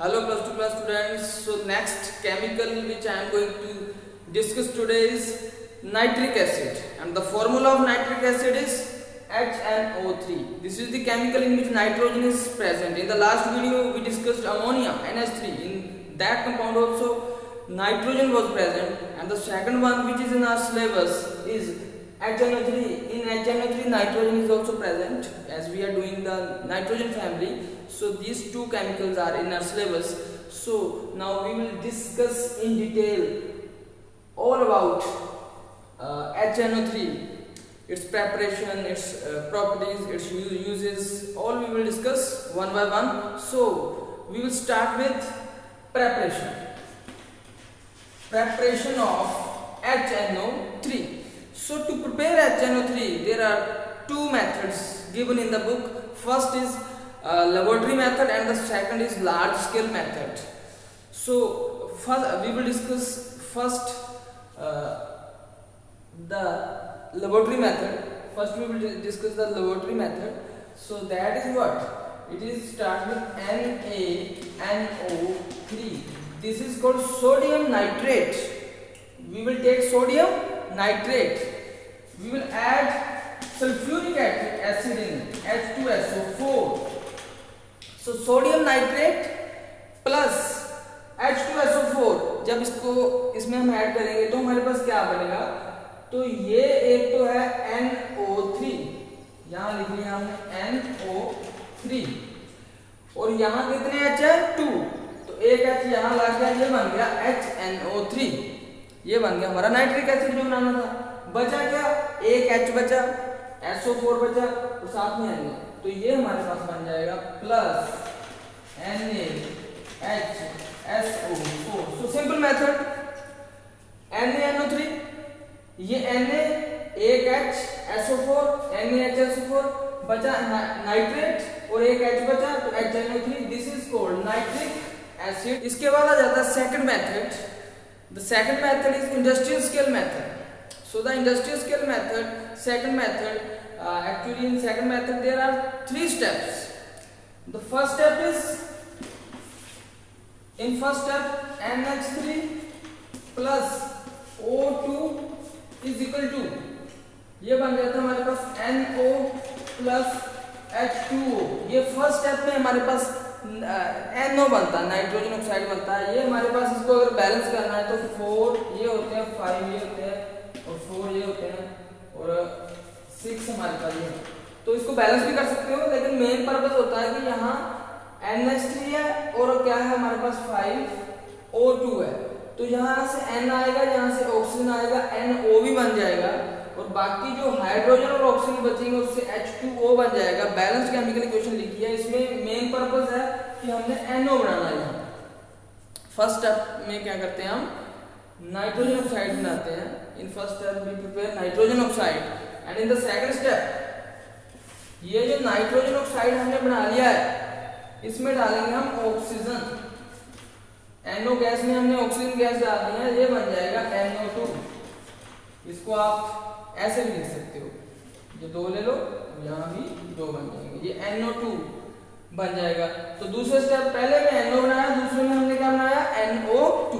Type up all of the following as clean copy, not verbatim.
Hello plus 2 class students. So next chemical which I am going to discuss today is nitric acid, and the formula of nitric acid is HNO3. This is the chemical in which nitrogen is present. In the last video we discussed ammonia, NH3. In that compound also nitrogen was present, and the second one which is in our syllabus is HNO3. In HNO3 nitrogen is also present, as we are doing the nitrogen family. So these two chemicals are in our syllabus. So now we will discuss in detail all about HNO3, its preparation, its properties, its uses, all we will discuss one by one. So we will start with preparation of HNO3. So to prepare HNO3 there are two methods given in the book. First is laboratory method and the second is large scale method. So first we will discuss first the laboratory method. First we will discuss the laboratory method. So that is what? It is start with NaNO3. This is called sodium nitrate. We will take sodium nitrate. We will add sulfuric acid in H2SO4. So sodium nitrate plus H2SO4, जब इसको इसमें हम add करेंगे तो हमारे पास क्या बनेगा? तो ये एक तो है NO3, यहाँ लिख लिया हमने NO3, और यहाँ कितने H है? 2, तो एक H यहाँ लग गया, ये बन गया HNO3, ये बन गया हमारा नाइट्रिक एसिड जो बनाना था। बचा क्या? एक H बचा, SO4 बचा और साथ में Na, तो ये हमारे पास बन जाएगा plus NaHSO4। So simple method, NaNO3, ये Na, एक H SO4, NaHSO4, बचा नाइट्रेट और एक H बचा तो HNO3। This is called nitric acid. इसके बाद आ जाता है second method. The second method is industrial scale method. So the industrial scale method, second method, actually in second method there are 3 steps. The first step is, in first step NH3 plus O2 is equal to, ये बन जाता है हमारे पास NO plus H2O. ये first step में हमारे पास NO बनता है, नाइट्रोजन ऑक्साइड बनता है। ये हमारे पास, इसको अगर बैलेंस करना है तो 4 ये होते हैं, 5 ये होते हैं और 4 ये होते हैं और 6 हमारे पास ये। तो इसको बैलेंस भी कर सकते हो, लेकिन मेन पर्पस होता है कि यहाँ NH3 है और क्या है हमारे पास 5O2 है, तो यहाँ से N आएगा, यहाँ से ऑक्सीजन आएगा, NO भी बन जाएगा और बाकी जो हाइड्रोजन और ऑक्सीजन बचेंगे उससे H2O बन जाएगा। बैलेंस केमिकल इक्वेशन लिखी है। इसमें मेन पर्पस है कि हमने NO बनाना है। यहाँ फर्स्ट स्टेप में क्या करते हैं, हम नाइट्रोजन ऑक्साइड बनाते हैं। In first step we prepare nitrogen oxide, and in the second step ये जो नाइट्रोजन ऑक्साइड हमने बना लिया है, इसमें डालेंगे हम ऑक्सीजन। NO गैस में हमने ऑक्सीजन गैस डाल दी है, ये बन जाएगा NO2। इसको आप ऐसे भी लिख सकते हो, ये 2 ले लो, यहाँ भी 2 बन जाएंगे, ये NO2 बन जाएगा। तो दूसरे स्टेप, पहले में NO बनाया, दूसरे में हमने क्या बनाया? NO2।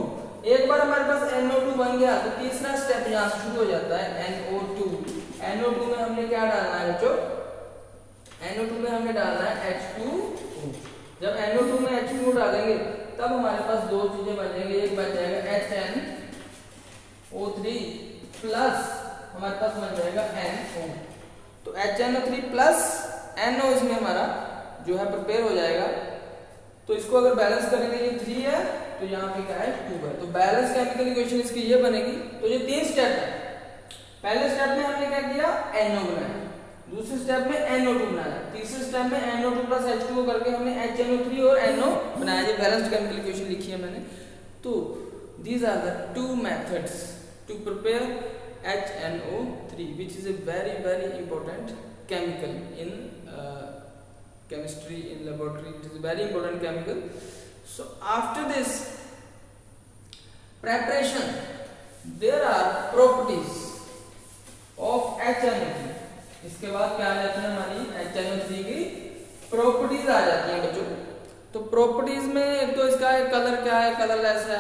एक बार हमारे पास NO2 बन गया तो तीसरा स्टेप यहाँ से शुरू हो जाता है NO2। NO2 में हमने क्या डालना है बच्चों? NO2 में हमने डालना है H2O। जब NO2 में H2O डालेंगे तब हमारे पास 2 चीजें बन जाएंगी। एक बन जाएगा HNO3 प्लस हमारे पास बन जाएगा NO। तो HNO3 प्लस NO इसमें हमारा जो है प्रिपेयर हो जाएगा। तो इसको अगर बैलेंस करेंगे, ये 3 है तो यहाँ पे क्या है? 2 है। तो बैलेंस केमिकल इक्वेशन इसकी ये बनेगी। तो ये 3 स्टेप है। पहले स्टेप में हमने क्या किया? NO बनाया, दूसरे स्टेप में NO2 बनाया, तीसरे स्टेप में NO2 प्लस H2O करके हमने HNO3 और NO बनाया। ये बैलेंस केमिकल इक्वेशन लिखी है मैंने। तो these are the 2 methods to prepare HNO3, which is a very important chemical in chemistry, in laboratory. It is a very important chemical. So after this preparation there are properties of HNO3. इसके बाद क्या आ जाती है हमारी HNO3 की properties आ जाती हैं बच्चों। तो प्रॉपर्टीज में एक तो इसका कलर क्या है, कलरलेस है,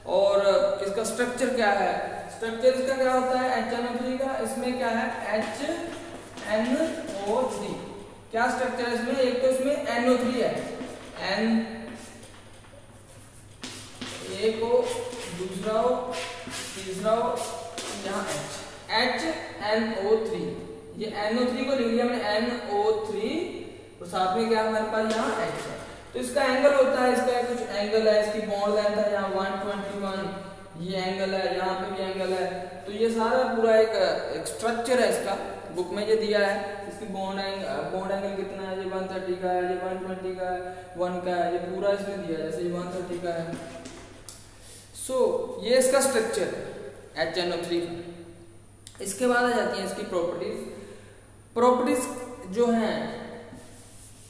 और इसका स्ट्रक्चर क्या है, स्ट्रक्चर इसका क्या होता है HNO3 का, इसमें क्या है HNO3, क्या स्ट्रक्चर है इसमें, एक तो इसमें NO3 है, N एक हो, दूसरा हो, तीसरा हो, यहाँ HNO3, ये NO3 को लिख लिया हमने NO3, और साथ में क्या हमारे पास यहाँ H है। तो इसका एंगल होता है, इसका कुछ एंगल है, इसकी बॉन्ड लेंथ है यहाँ 121, ये एंगल है, यहाँ पे भी एंगल है। तो ये सारा पूरा एक स्ट्रक्चर है इसका, बुक में ये दिया है। इसकी बॉन्ड एंगल कितना है, ये 130 का है, ये 120 का है, 1 का है, ये पूरा इसमें दिया है, जैसे ये 130 का है। सो ये इसका स्ट्रक्चर है HNO3 का। इसके बाद आ जाती हैं इसकी प्रॉपर्टीज जो हैं,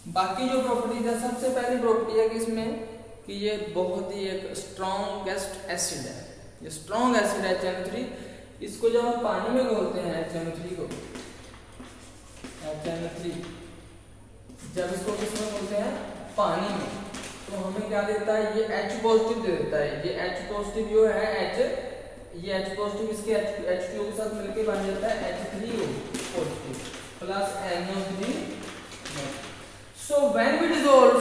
बाकी जो प्रॉपर्टीज है, सबसे पहली प्रॉपर्टी है कि इसमें कि ये बहुत ही एक स्ट्रॉन्गेस्ट एसिड है, ये स्ट्रॉन्ग एसिड है HNO3। इसको जब हम पानी में घोलते हैं HNO3 जब इसको किसमें घोलते हैं, पानी में, तो हमें क्या देता है, ये H पॉजिटिव दे देता है। ये H पॉजिटिव जो है ये H पॉजिटिव इसके H2O के साथ मिलकर बन जाता है H3O positive plus NO3। So when we dissolve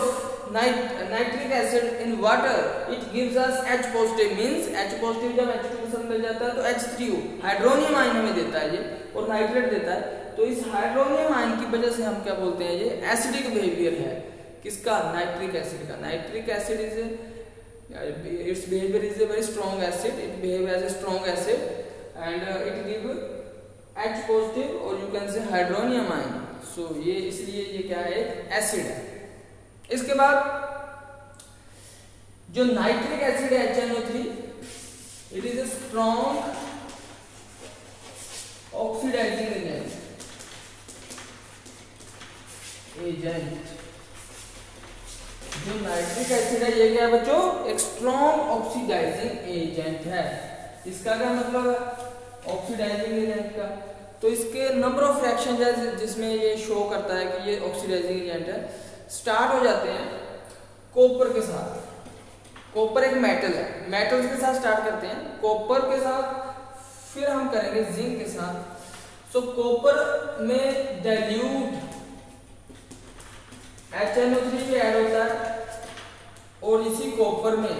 nitric acid in water, it gives us H positive, means H positive जब H2 के साथ मिल जाता है तो H3O हाइड्रोनियम आयन हमें देता है ये, और नाइट्रेट देता है। तो इस हाइड्रोनियम आयन की वजह से हम क्या बोलते हैं, ये एसिडिक बिहेवियर है किसका, नाइट्रिक एसिड का। Nitric acid is its behavior is a very strong acid, it behave as a strong acid and it give H positive और you can say hydronium ion। so ये इसलिए ये क्या है, एक एसिड है। इसके बाद जो नाइट्रिक एसिड है HNO3, it is a strong oxidizing agent। जो नाइट्रिक एसिड है ये क्या है बच्चों, एक स्ट्रॉन्ग ऑक्सीडाइजिंग एजेंट है। इसका क्या मतलब है, ऑक्सीडाइजिंग एजेंट का, तो इसके नंबर ऑफ रिएक्शन है जिसमें ये शो करता है कि ये ऑक्सीडाइजिंग एजेंट है। स्टार्ट हो जाते हैं कॉपर के साथ, कॉपर एक मेटल है, मेटल्स के साथ स्टार्ट करते हैं, कॉपर के साथ, फिर हम करेंगे जिंक के साथ। सो कॉपर में डाइल्यूट HNO3 भी ऐड होता है, और इसी कॉपर में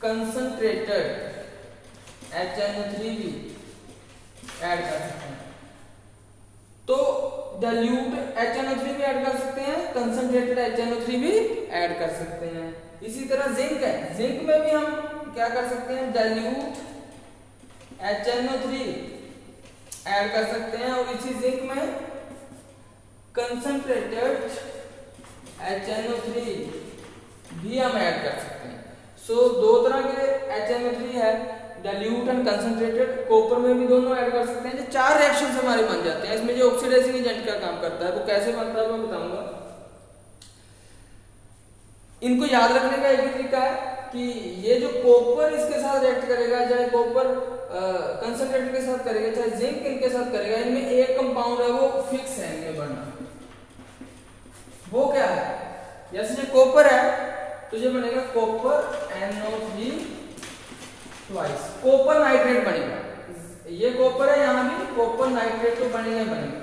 कंसंट्रेटेड HNO3 भी ऐड कर सकते हैं। तो डाइल्यूट HNO3 भी ऐड कर सकते हैं, कंसंट्रेटेड HNO3 भी ऐड कर सकते हैं। इसी तरह जिंक है, जिंक में भी हम क्या कर सकते हैं, डाइल्यूट HNO3 ऐड कर सकते हैं, और इसी जिंक में कंसंट्रेटेड HNO3 भी हम ऐड कर सकते हैं। सो दो तरह के HNO3 है, डाइल्यूट एंड कंसंट्रेटेड। कॉपर में भी दोनों ऐड कर सकते हैं। जो 4 रिएक्शंस हमारे बन जाते हैं। इसमें जो ऑक्सीडाइजिंग एजेंट का काम करता है वो कैसे बनता है मैं बताऊंगा। इनको याद रखने का एक ही तरीका है कि ये जो कॉपर इसके साथ रिएक्ट करेगा, चाहे कॉपर कंसंट्रेटेड के साथ करेगा, चाहे जिंक इनके साथ करेगा, इनमें एक कंपाउंड है वो फिक्स है इनमें बनना। वो क्या है, जैसे ये कॉपर है तो ये बनेगा copper NO3 twice, copper nitrate बनेगा। ये कॉपर है, यहाँ भी कॉपर नाइट्रेट तो बनेगा ही बनेगा।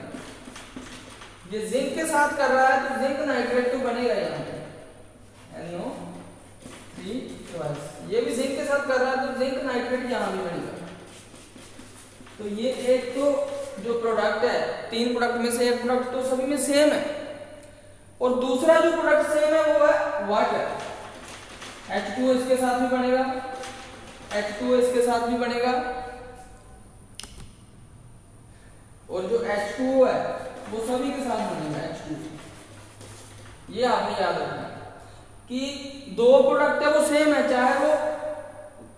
ये जिंक के साथ कर रहा है तो जिंक नाइट्रेट तो बनेगा यहाँ पे NO3 ट्वाइस। ये भी जिंक के साथ कर रहा है तो जिंक नाइट्रेट यहाँ भी बनेगा। तो ये एक तो जो प्रोडक्ट है, 3 प्रोडक्ट में से एक प्रोडक्ट तो सभी में सेम है, और दूसरा जो प्रोडक्ट सेम है वो है वाटर। H2O इसके साथ भी बनेगा, H2O इसके साथ भी बनेगा, और जो H2O है वो सभी के साथ बनेगा H2O। ये आपने याद रखना कि 2 प्रोडक्ट है वो सेम है, चाहे वो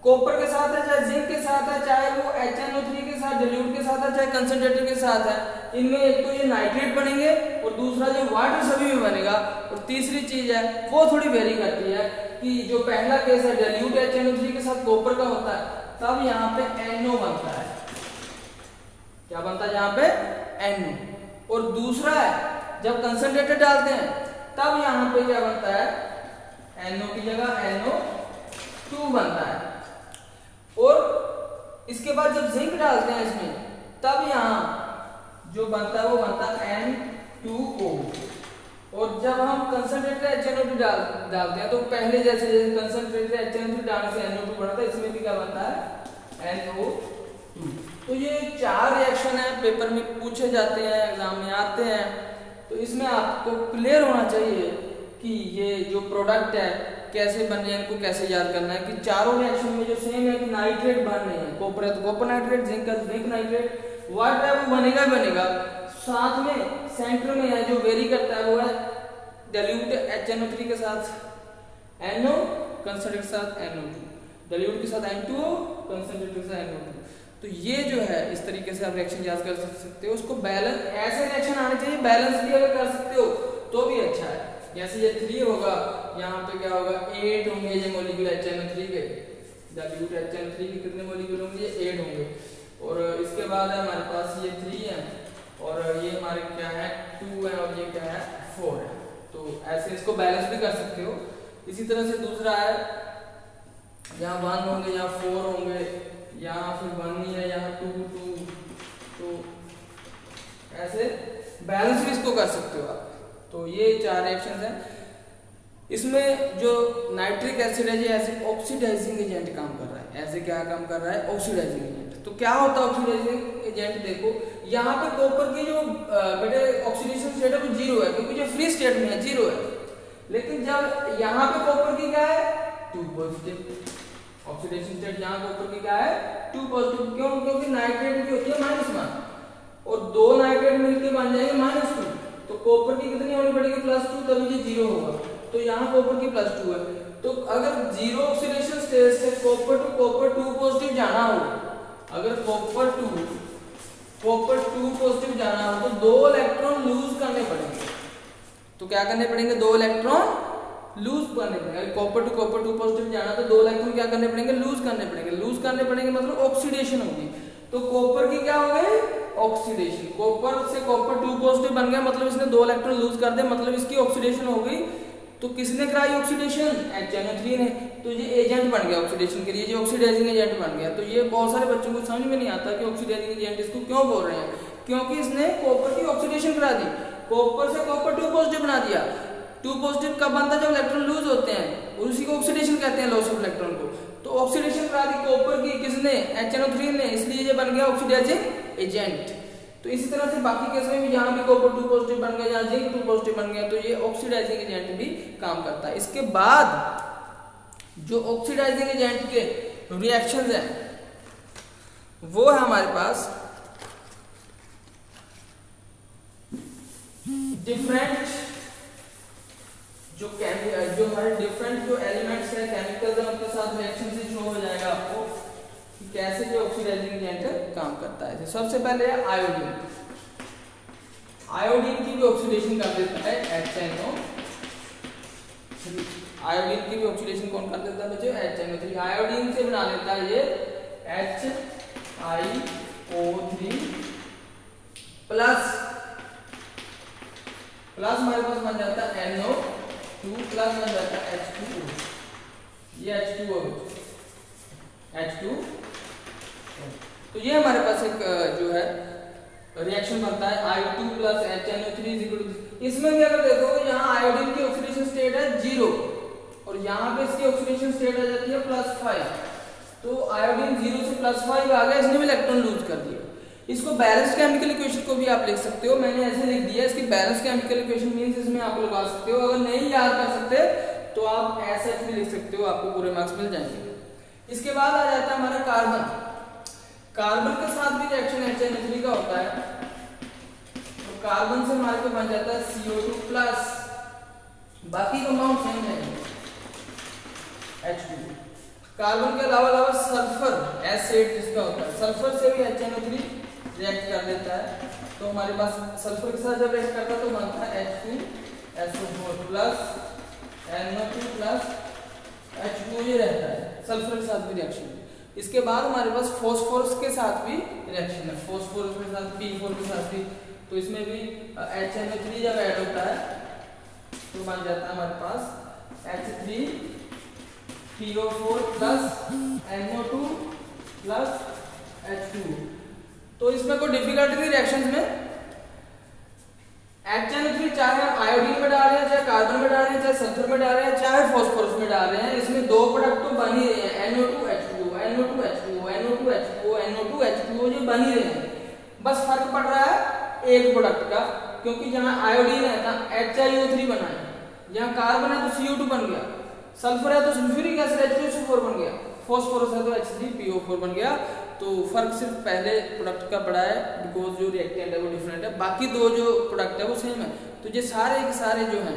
कॉपर के साथ है, चाहे जिंक के साथ है, चाहे वो HNO3 के साथ, डाइल्यूट के साथ है, चाहे कंसंट्रेटेड के साथ है। इनमें एक तो ये नाइट्रेट बनेंगे और दूसरा जो वाटर सभी में बनेगा। और तीसरी चीज है वो थोड़ी वेरी करती है कि जो पहला केस है डाइल्यूट HNO3 के साथ कॉपर का होता है, तब यहाँ पे NO बनता है। क्या बनता है यहाँ पे NO। और दूसरा है जब कंसंट्रेटेड डालते हैं तब यहाँ पे क्या बनता है NO की जगह NO2 बनता है। और इसके बाद जब जिंक डालते हैं इसमें तब यहाँ जो बनता है वो बनता है N2O। और जब हम कंसंट्रेटेड HNO2 डालते हैं तो पहले जैसे कंसंट्रेटेड HNO2 डालने से NO2 बनता है, इसमें भी क्या बनता है NO2। तो ये 4 रिएक्शन है, पेपर में पूछे जाते हैं, एग्जाम में आते हैं। तो इसमें आपको क्लियर होना चाहिए कि ये जो प्रोडक्ट है कैसे बन रहे हैं, इनको कैसे याद करना है कि चारों रिएक्शन में जो सेम है कि नाइट्रेट बन रहे हैं, कॉपर है तो कॉपर नाइट्रेट, जिंक है तो जिंक नाइट्रेट, वाटर है वो बनेगा ही बनेगा। साथ में सेंटर में है जो वेरी करता है वो है डाइल्यूट HNO3 के साथ NO, कंसंट्रेट के साथ NO2, डाइल्यूट के साथ N2O, कंसंट्रेट के साथ NO2। तो ये जो है इस तरीके से आप रिएक्शन याद कर सकते हो। उसको बैलेंस, ऐसे रिएक्शन आने चाहिए, बैलेंस भी अगर कर सकते हो तो भी अच्छा है। जैसे ये 3 होगा, यहाँ पे क्या होगा 8 होंगे ये मॉलिक्यूल HNO3 के, डाइल्यूट HNO3 के कितने मॉलिक्यूल होंगे, ये 8 होंगे। और इसके बाद है हमारे पास ये 3 है और ये हमारे क्या है 2 है और ये क्या है 4 है। तो ऐसे इसको बैलेंस भी कर सकते हो। इसी तरह से दूसरा है यहाँ 1 होंगे, यहाँ 4 होंगे, यहाँ फिर 1 नहीं है, यहाँ 2 तो ऐसे बैलेंस भी इसको कर सकते हो आप। तो ये 4 रिएक्शंस हैं। इसमें जो नाइट्रिक एसिड है ये ऐसे ऑक्सीडाइजिंग एजेंट काम कर रहा है। ऐसे क्या काम कर रहा है, ऑक्सीडाइजिंग एजेंट। तो क्या होता है ऑक्सीडाइजिंग एजेंट, देखो यहाँ पे कॉपर की जो बेटे ऑक्सीडेशन स्टेट है वो 0 है, क्योंकि जो फ्री स्टेट में है 0 है। लेकिन जब यहाँ पे कॉपर की क्या है 2 पॉजिटिव ऑक्सीडेशन स्टेट, यहाँ कॉपर की क्या है 2 पॉजिटिव। क्यों? क्योंकि नाइट्रेट की होती है -1 और 2 नाइट्रेट मिलकर बन जाएंगे -2। तो कॉपर की कितनी होनी पड़ेगी +2, तभी ये 0 होगा। तो यहाँ कॉपर की +2 है। तो अगर 0 ऑक्सीडेशन स्टेट से कॉपर टू पॉजिटिव जाना हो, अगर कॉपर टू पॉजिटिव जाना हो तो 2 इलेक्ट्रॉन लूज करने पड़ेंगे। तो क्या करने पड़ेंगे, 2 इलेक्ट्रॉन लूज करने पड़ेंगे। कॉपर टू पॉजिटिव जाना तो 2 इलेक्ट्रॉन क्या करने पड़ेंगे, लूज करने पड़ेंगे मतलब ऑक्सीडेशन होगी। तो कॉपर की क्या हो गई ऑक्सीडेशन, कॉपर से कॉपर 2 पॉजिटिव बन गया, मतलब इसने 2 इलेक्ट्रॉन लूज कर दिया, मतलब इसकी ऑक्सीडेशन हो गई। तो किसने कराई ऑक्सीडेशन, HNO3 ने। तो ये एजेंट बन गया ऑक्सीडेशन के लिए, ये ऑक्सीडाइजिंग एजेंट बन गया। तो ये बहुत सारे बच्चों को समझ में नहीं आता कि ऑक्सीडाइजिंग एजेंट इसको क्यों बोल रहे हैं, क्योंकि इसने कॉपर की ऑक्सीडेशन करा दी, कॉपर से कॉपर 2 पॉजिटिव बना दिया। 2 पॉजिटिव कब बनता है, जब इलेक्ट्रॉन लूज होते हैं, और उसी को ऑक्सीडेशन कहते हैं, लॉस ऑफ इलेक्ट्रॉन को। तो ऑक्सीडेशन करा दी कॉपर की किसने, HNO3 ने, इसलिए ये बन गया ऑक्सीडाइजिंग एजेंट। तो इसी तरह से बाकी केस में भी जहां भी कॉपर 2 पॉजिटिव बन गया, जहां जिंक 2 पॉजिटिव बन गया, तो ये ऑक्सीडाइजिंग एजेंट भी काम करता है। इसके बाद जो ऑक्सीडाइजिंग एजेंट के रिएक्शंस हैं वो है हमारे पास डिफरेंट जो हमारे डिफरेंट जो एलिमेंट्स है, केमिकल्स है, उनके साथ रिएक्शन से शो हो जाएगा आपको कि कैसे जो ऑक्सीडाइजिंग एजेंट काम करता है। सबसे पहले है आयोडीन। आयोडीन की भी ऑक्सीडेशन कर देता है HNO। आयोडीन की भी ऑक्सीडेशन कौन कर देता है बच्चों, HNO3। आयोडीन से बना लेता है ये HiO3 प्लस हमारे पास बन जाता है NO2 प्लस बन जाता है H2O। ये H2। तो ये हमारे पास एक जो है रिएक्शन बनता है I2 प्लस HNO3। इसमें भी अगर देखो यहाँ आयोडीन की ऑक्सीडेशन स्टेट है 0 और यहाँ पे इसकी ऑक्सीडेशन स्टेट आ जाती है +5। तो आयोडीन 0 से +5 आ गया, इसने भी इलेक्ट्रॉन लूज कर दिया। इसको बैलेंस केमिकल इक्वेशन को भी आप लिख सकते हो, मैंने ऐसे लिख दिया। इसकी बैलेंस केमिकल इक्वेशन मींस इसमें आप लगा सकते हो। अगर नहीं याद कर सकते तो आप ऐसे भी लिख सकते हो, आपको पूरे मार्क्स मिल जाएंगे। इसके बाद आ जाता है हमारा कार्बन। कार्बन के साथ भी रिएक्शन HNO3 का होता है। तो कार्बन से हमारे को बन जाता है CO2 प्लस, बाकी कंपाउंड सेम है H2। कार्बन के अलावा सल्फर S8 जिसका होता है, सल्फर से भी HNO3 रिएक्ट कर देता है। तो हमारे पास सल्फर के साथ जब रिएक्ट करता है तो बनता है H2SO4 plus NO2 plus H2O ये रहता है सल्फर के साथ भी रिएक्शन। इसके बाद हमारे पास फॉस्फोरस के साथ भी रिएक्शन है, फॉस्फोरस के साथ P4 के साथ भी। तो इसमें भी HNO3 जब ऐड होता है तो बन जाता है हमारे पास H3PO4 plus NO2 plus H2। तो इसमें कोई डिफिकल्टी नहीं रिएक्शंस में। HNO3 चाहे हम आयोडीन में डाल रहे हैं, चाहे कार्बन में डाल रहे हैं, चाहे सल्फर में डाल रहे हैं, चाहे फास्फोरस में डाल रहे हैं, इसमें दो प्रोडक्ट तो बन ही रहे हैं, NO2H2O, NO2H2O, NO2H2O, NO2H2O, ये बन ही रहे हैं। बस फर्क पड़ रहा है एक प्रोडक्ट का, क्योंकि जहां आयोडीन है ना HiO3 बना है, जहां कार्बन है तो CO2 बन गया, सल्फर है तो सल्फ्यूरिक एसिड H2SO4 बन गया, फास्फोरस है तो H3PO4 बन गया। तो फर्क सिर्फ पहले प्रोडक्ट का पड़ा है, बिकॉज जो रिएक्टेंट है वो डिफरेंट है, बाकी दो जो प्रोडक्ट है वो सेम है। तो ये सारे के सारे जो हैं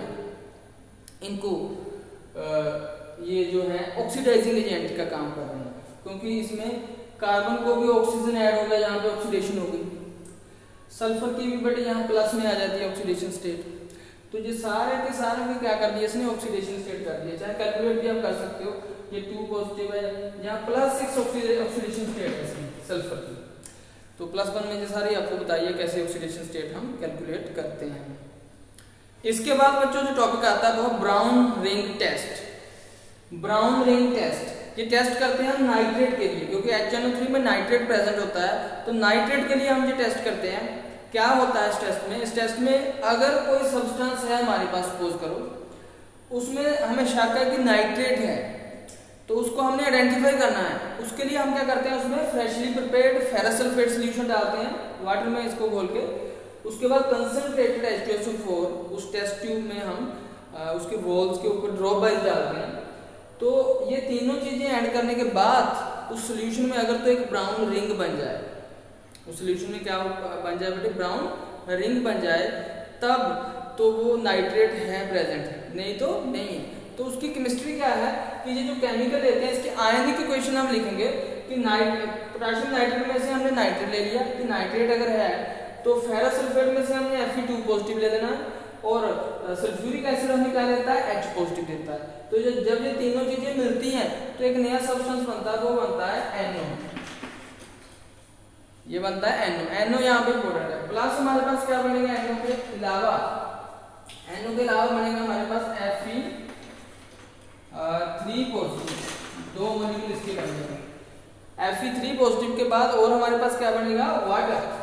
इनको ये जो है ऑक्सीडाइजिंग एजेंट का काम कर रहे हैं, क्योंकि इसमें कार्बन को भी ऑक्सीजन ऐड हो गया, यहाँ पे ऑक्सीडेशन हो गई, सल्फर की भी बट यहाँ प्लस में आ जाती है ऑक्सीडेशन स्टेट। तो ये सारे के सारे में क्या कर दिया इसने, ऑक्सीडेशन स्टेट कर दिया। चाहे कैलकुलेट भी आप कर सकते हो, ये 2 पॉजिटिव है, यहाँ +6 ऑक्सीडेशन स्टेट है इसमें सल्फर की। तो +1 में ये सारी आपको बताइए कैसे ऑक्सीडेशन स्टेट हम कैलकुलेट करते हैं। इसके बाद बच्चों जो टॉपिक आता है वो brown ring test. Brown ring test ये टेस्ट करते हैं हम नाइट्रेट के लिए, क्योंकि HNO3 में नाइट्रेट प्रेजेंट होता है। तो नाइट्रेट के लिए हम ये टेस्ट करते हैं। क्या होता है इस टेस्ट में, इस टेस्ट में अगर कोई सब्सटेंस है हमारे पास, सपोज करो उसमें हमें शक है कि नाइट्रेट है, तो उसको हमने आइडेंटिफाई करना है। उसके लिए हम क्या करते हैं, उसमें freshly prepared ferrous sulphate solution डालते हैं वाटर में, इसको घोल के। उसके बाद कंसंट्रेटेड H2SO4 उस टेस्ट ट्यूब में हम उसके वॉल्स के ऊपर ड्रॉप वाइज डालते हैं। तो ये तीनों चीजें ऐड करने के बाद उस सॉल्यूशन में अगर तो एक ब्राउन रिंग बन जाए, उस सॉल्यूशन में क्या बन जाए बेटे, ब्राउन रिंग बन जाए, तब तो वो नाइट्रेट है प्रेजेंट, नहीं तो नहीं है। तो उसकी केमिस्ट्री क्या है कि ये जो केमिकल लेते हैं इसके आयनिक इक्वेशन हम लिखेंगे कि पोटेशियम नाइट्रेट में से हमने नाइट्रेट ले लिया कि नाइट्रेट अगर है तो फेरस सल्फेट में से हमने Fe2 पॉजिटिव ले लेना है, और सल्फ्यूरिक एसिड हमें क्या देता है, H पॉजिटिव देता है। तो जब ये तीनों चीजें मिलती हैं तो एक नया सब्सटेंस बनता है, वो बनता है NO। ये बनता है NO यहाँ पे इंपॉर्टेंट है। प्लस हमारे पास क्या बनेगा NO के अलावा, NO के अलावा बनेगा हमारे पास Fe3 पॉजिटिव, 2 मॉलिक्यूल इसके बनेंगे। Fe3 पॉजिटिव के बाद और हमारे पास क्या बनेगा, वाटर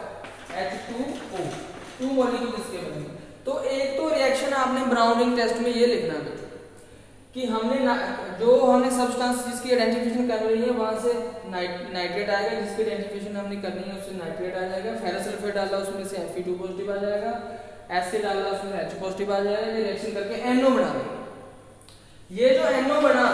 H2O, 2 मॉलिक्यूल इसके बनेंगे। तो एक तो रिएक्शन आपने ब्राउन रिंग टेस्ट में ये लिखना है बच्चों कि हमने जो हमने सब्सटेंस जिसकी आइडेंटिफिकेशन कर रही है वहां से नाइट्रेट आएगा, जिसकी आइडेंटिफिकेशन हमने करनी है उससे नाइट्रेट आ जाएगा, फेरस सल्फेट डाला उसमें से Fe2 पॉजिटिव आ जाएगा, एसिड डाला उसमें H पॉजिटिव आ जाएगा, ये रिएक्शन करके NO बना देगा। ये जो NO बना,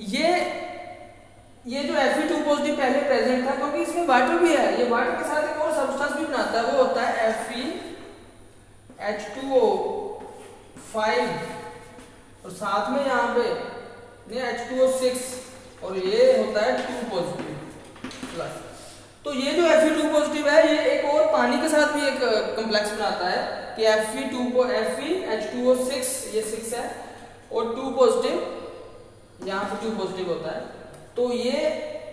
ये जो Fe2 पॉजिटिव पहले प्रेजेंट था, क्योंकि इसमें वाटर भी है, ये वाटर के साथ एक और सब्सटेंस भी बनाता है, वो होता है FeH2O5, और साथ में यहाँ पे ये H2O6, और ये होता है 2 पॉजिटिव प्लस। तो ये जो Fe2 पॉजिटिव है ये एक और पानी के साथ भी एक कॉम्प्लेक्स बनाता है कि FeH2O6 ये 6 है, और 2 पॉजिटिव यहाँ पे 2 पॉजिटिव होता है। तो ये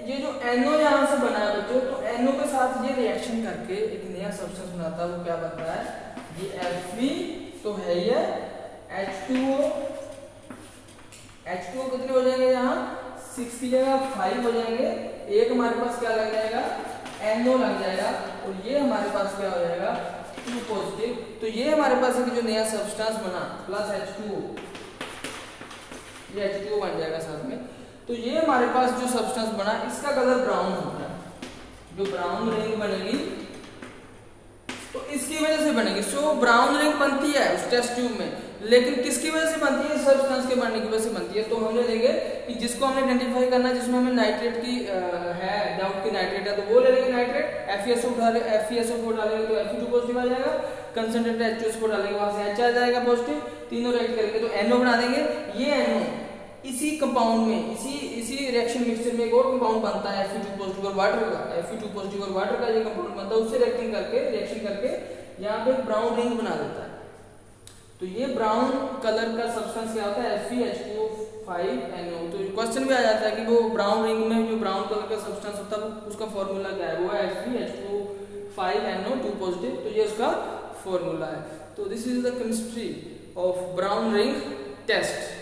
जो NO यहाँ से बना है बच्चों, तो NO के साथ ये रिएक्शन करके एक नया सब्सटेंस बनाता है, वो क्या बनता है, ये Fe तो है ये H2O कितने हो जाएंगे, यहाँ 6 की जगह 5 हो जाएंगे, एक हमारे पास क्या लग जाएगा, NO लग जाएगा, और ये हमारे पास क्या हो जाएगा, 2 पॉजिटिव। तो ये हमारे पास एक जो नया सब्सटेंस बना प्लस H2O, ये H2O बन जाएगा साथ में। तो ये हमारे पास जो सब्सटेंस बना इसका कलर ब्राउन होता है, जो ब्राउन रिंग बनेगी तो इसकी वजह से बनेगी। सो ब्राउन रिंग बनती है उस टेस्ट ट्यूब में, लेकिन किसकी वजह से बनती है, सब्सटेंस के बनने की वजह से बनती है। तो हमने लेंगे कि जिसको हमने आइडेंटिफाई करना है, जिसमें हमें नाइट्रेट की है डाउट की नाइट्रेट है, तो वो ले लेंगे नाइट्रेट। FeSO4 डालेंगे तो Fe2 पॉजिटिव आ जाएगा, कंसंट्रेटेड H2SO4 डालेंगे वहां से H आ जाएगा पॉजिटिव, तीनों रिएक्ट करेंगे तो NO बना देंगे। ये NO इसी कंपाउंड में इसी रिएक्शन मिक्सचर में एक और कंपाउंड बनता है Fe2 पॉजिटिव और वाटर का, Fe2 पॉजिटिव और वाटर का ये कंपाउंड बनता है, उससे रिएक्शन करके यहाँ पे ब्राउन रिंग बना देता है। तो ये ब्राउन कलर का सब्सटेंस क्या होता है, FeH2O5NO। तो क्वेश्चन भी आ जाता है कि वो ब्राउन रिंग में जो ब्राउन कलर का सब्सटेंस होता है उसका फॉर्मूला क्या है, वो है FeH2O5NO 2 पॉजिटिव। तो ये उसका फॉर्मूला है। तो this is the chemistry of brown ring test.